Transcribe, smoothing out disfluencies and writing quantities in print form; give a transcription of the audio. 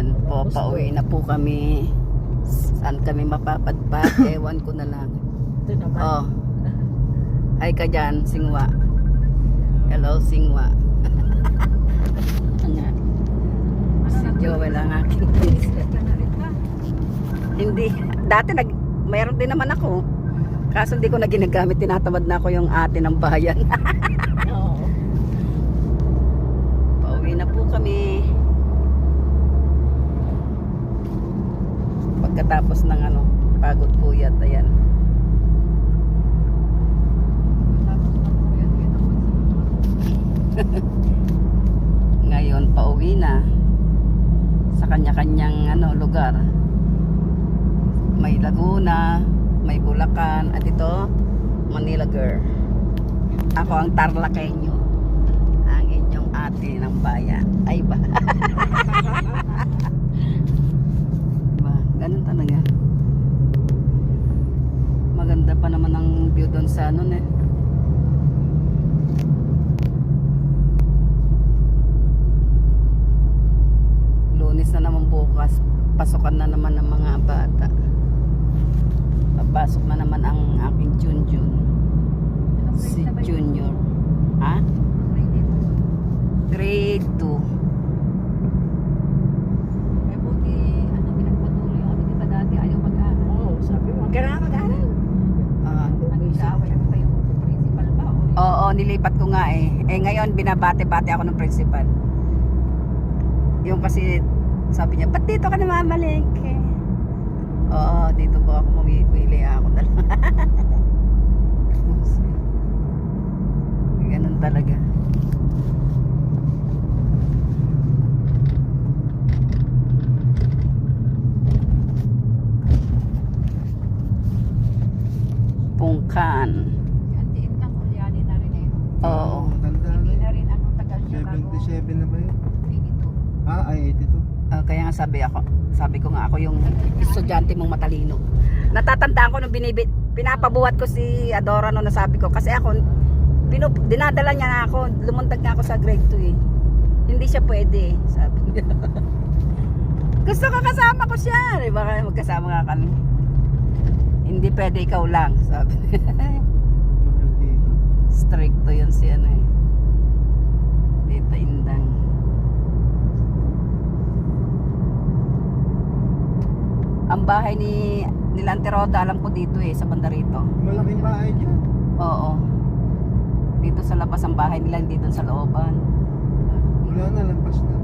Ayan po, pauwi na po kami. Saan kami mapapadpad? Ewan ko na lang. Ito naman. Oh. Hi ka dyan, Singwa. Hello, Singwa. Nga. Si Joel ang aking princess. Hindi. Dati mayroon din naman ako. Kaso hindi ko na ginagamit. Tinatamad na ako yung ate ng bayan. Oo. Pauwi na po kami. Pagkatapos ng pagod puyat, ayan. Ngayon pauwi na sa kanya-kanyang lugar. May Laguna, may Bulacan, at ito Manila girl. Ako ang Tarlakenyo, ang inyong ate ng bayan. Ay ba? Diba? Ganun talaga. Maganda pa naman ang view doon sa Lunes na naman bukas, pasokan na naman ng mga bata. Papasok na naman ang aking Junjun. Si Junior. Ha? Grade 2. Ay buti, pinagpatuloy yung di ba dati ayaw mag-aaral? Oo, sabi mo, huwag ka na mag-aaral. Nag-isaway ako pa yung principal ba? Oo, nilipat ko nga eh. Ngayon binabate-bate ako ng principal. Yung kasi sabi niya, ba't dito ka namamalengke? Oo, dito po ako mamimili ako talaga. Ganun talaga. Pungkan. Yan, diin ng Kulyani na rin eh. Oo. Tanda na Hindi yun. na rin ang tagal niya bago 77 na ba yun? 82. Ay 82. Kaya nga sabi ko nga ako yung estudyante mong matalino. Natatandaan ko nung pinapabuhat ko si Adora no, nasabi ko kasi ako dinadala niya na ako, lumundag nga ako sa grade 2 eh. Hindi siya pwede, sabi niya. Gusto ko kasama ko siya, diba? Magkasama nga kami. Hindi pwede ikaw lang, sabi niya. Mahal dito. Stricto yun si Tita Indang. Ang bahay nila Auntie Roda, alam ko dito sa banda rito. Malaking bahay dyan. Oo. Dito sa labas ang bahay nila, hindi doon sa looban. Wala na, lampas na.